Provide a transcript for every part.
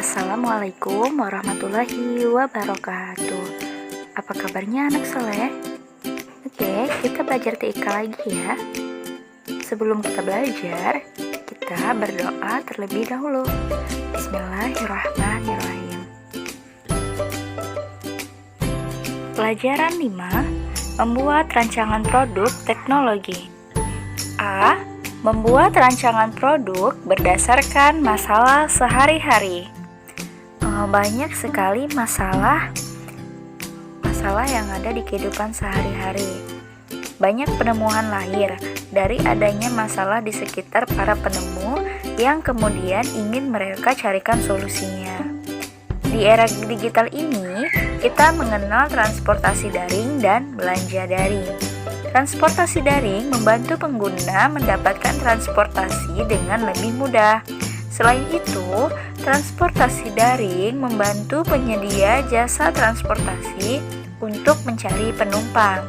Assalamualaikum warahmatullahi wabarakatuh. Apa kabarnya anak soleh? Oke, kita belajar TIK lagi ya. Sebelum kita belajar, kita berdoa terlebih dahulu. Bismillahirrahmanirrahim. Pelajaran 5, membuat rancangan produk teknologi. A. Membuat rancangan produk berdasarkan masalah sehari-hari. Banyak sekali masalah yang ada di kehidupan sehari-hari. Banyak penemuan lahir dari adanya masalah di sekitar para penemu yang kemudian ingin mereka carikan solusinya. Di era digital ini, kita mengenal transportasi daring dan belanja daring. Transportasi daring membantu pengguna mendapatkan transportasi dengan lebih mudah. Selain itu, transportasi daring membantu penyedia jasa transportasi untuk mencari penumpang.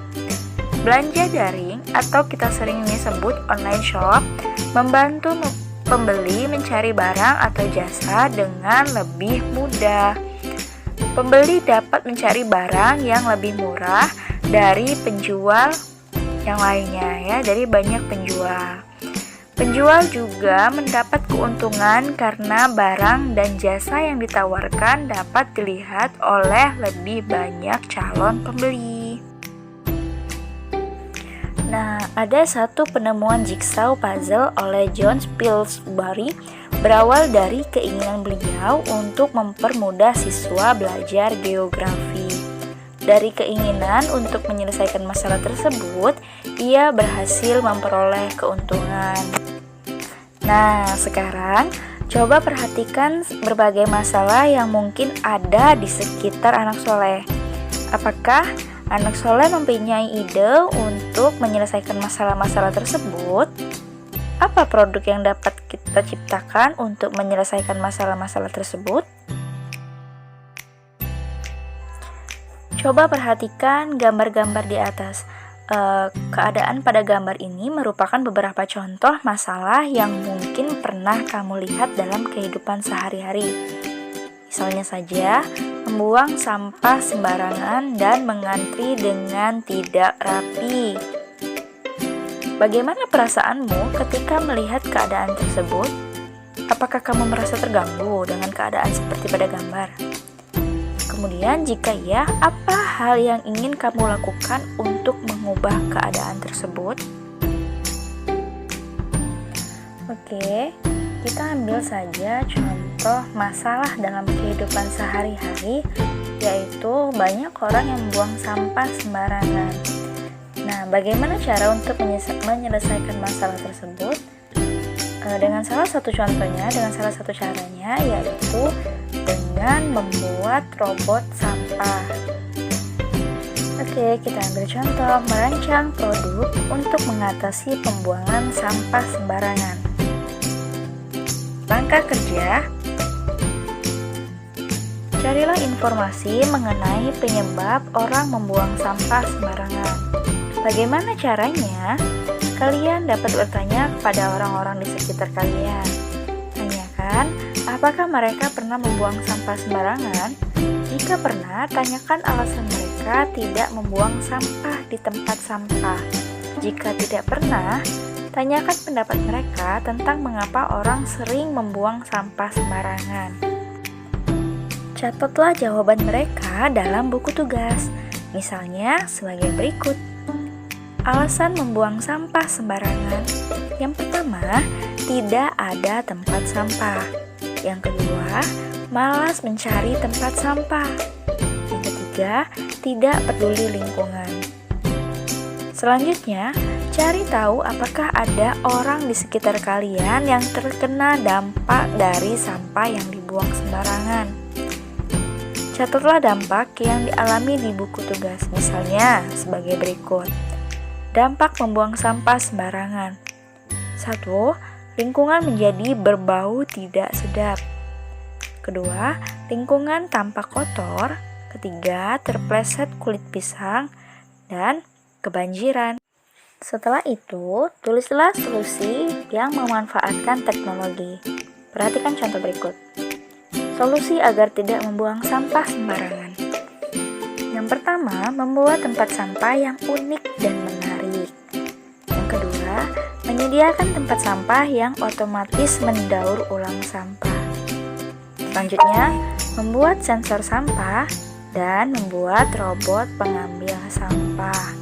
Belanja daring atau kita sering disebut online shop membantu pembeli mencari barang atau jasa dengan lebih mudah. Pembeli dapat mencari barang yang lebih murah dari penjual yang lainnya dari banyak penjual. Penjual juga mendapat keuntungan karena barang dan jasa yang ditawarkan dapat dilihat oleh lebih banyak calon pembeli. Nah, ada satu penemuan jigsaw puzzle oleh John Pillsbury berawal dari keinginan beliau untuk mempermudah siswa belajar geografi. Dari keinginan untuk menyelesaikan masalah tersebut, ia berhasil memperoleh keuntungan. Nah, sekarang coba perhatikan berbagai masalah yang mungkin ada di sekitar anak soleh. Apakah anak soleh mempunyai ide untuk menyelesaikan masalah-masalah tersebut? Apa produk yang dapat kita ciptakan untuk menyelesaikan masalah-masalah tersebut? Coba perhatikan gambar-gambar di atas. Keadaan pada gambar ini merupakan beberapa contoh masalah yang mungkin pernah kamu lihat dalam kehidupan sehari-hari. Misalnya saja, membuang sampah sembarangan dan mengantri dengan tidak rapi. Bagaimana perasaanmu ketika melihat keadaan tersebut? Apakah kamu merasa terganggu dengan keadaan seperti pada gambar? Kemudian jika iya, apa hal yang ingin kamu lakukan untuk mengubah keadaan tersebut? Oke, kita ambil saja contoh masalah dalam kehidupan sehari-hari, yaitu banyak orang yang membuang sampah sembarangan. Nah, bagaimana cara untuk menyelesaikan masalah tersebut? Dengan salah satu caranya yaitu dengan membuat robot sampah. Oke, kita ambil contoh merancang produk untuk mengatasi pembuangan sampah sembarangan. Langkah kerja: carilah informasi mengenai penyebab orang membuang sampah sembarangan. Bagaimana caranya? Kalian dapat bertanya kepada orang-orang di sekitar kalian. Tanyakan, apakah mereka pernah membuang sampah sembarangan? Jika pernah, tanyakan alasan mereka tidak membuang sampah di tempat sampah. Jika tidak pernah, tanyakan pendapat mereka tentang mengapa orang sering membuang sampah sembarangan. Catatlah jawaban mereka dalam buku tugas. Misalnya sebagai berikut. Alasan membuang sampah sembarangan. Yang pertama, tidak ada tempat sampah. Yang kedua, malas mencari tempat sampah. Yang ketiga, tidak peduli lingkungan. Selanjutnya, cari tahu apakah ada orang di sekitar kalian yang terkena dampak dari sampah yang dibuang sembarangan. Catatlah dampak yang dialami di buku tugas, misalnya sebagai berikut. Dampak membuang sampah sembarangan. 1. Lingkungan menjadi berbau tidak sedap. Kedua, lingkungan tampak kotor. Ketiga, terpleset kulit pisang. Dan kebanjiran. Setelah itu, tulislah solusi yang memanfaatkan teknologi. Perhatikan contoh berikut. Solusi agar tidak membuang sampah sembarangan. Yang pertama, membuat tempat sampah yang unik dan menarik. Yang kedua, menyediakan tempat sampah yang otomatis mendaur ulang sampah. Selanjutnya, membuat sensor sampah dan membuat robot pengambil sampah.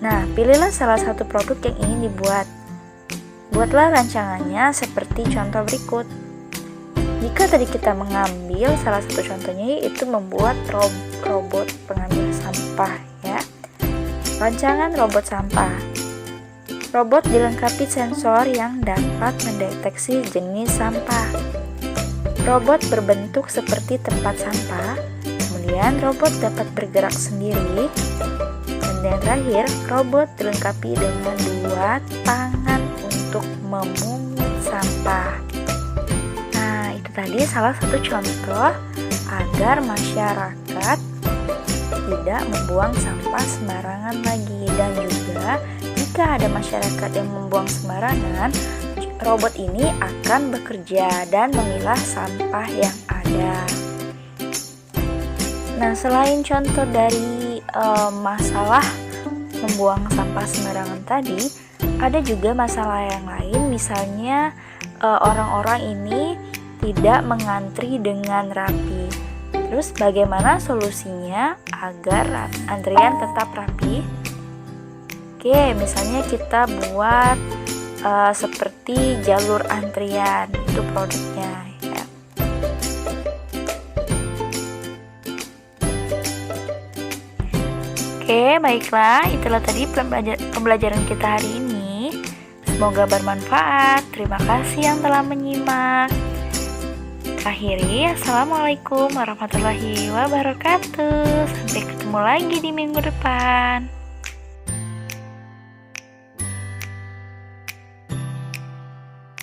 Nah, pilihlah salah satu produk yang ingin dibuat. Buatlah rancangannya seperti contoh berikut. Jika tadi kita mengambil salah satu contohnya yaitu membuat robot pengambil sampah ya. Rancangan robot sampah. Robot dilengkapi sensor yang dapat mendeteksi jenis sampah. Robot berbentuk seperti tempat sampah. Kemudian robot dapat bergerak sendiri. Dan yang terakhir, robot dilengkapi dengan 2 tangan untuk memungut sampah. Nah, itu tadi salah satu contoh agar masyarakat tidak membuang sampah sembarangan lagi. Dan juga jika ada masyarakat yang membuang sembarangan, robot ini akan bekerja dan memilah sampah yang ada. Nah, selain contoh dari masalah membuang sampah sembarangan tadi, ada juga masalah yang lain, misalnya orang-orang ini tidak mengantri dengan rapi. Terus bagaimana solusinya agar antrian tetap rapi? Oke, misalnya kita buat seperti jalur antrian, itu produknya ya. Oke, baiklah, itulah tadi pembelajaran kita hari ini. Semoga bermanfaat. Terima kasih yang telah menyimak. Akhiri, Assalamualaikum warahmatullahi wabarakatuh. Sampai ketemu lagi di minggu depan.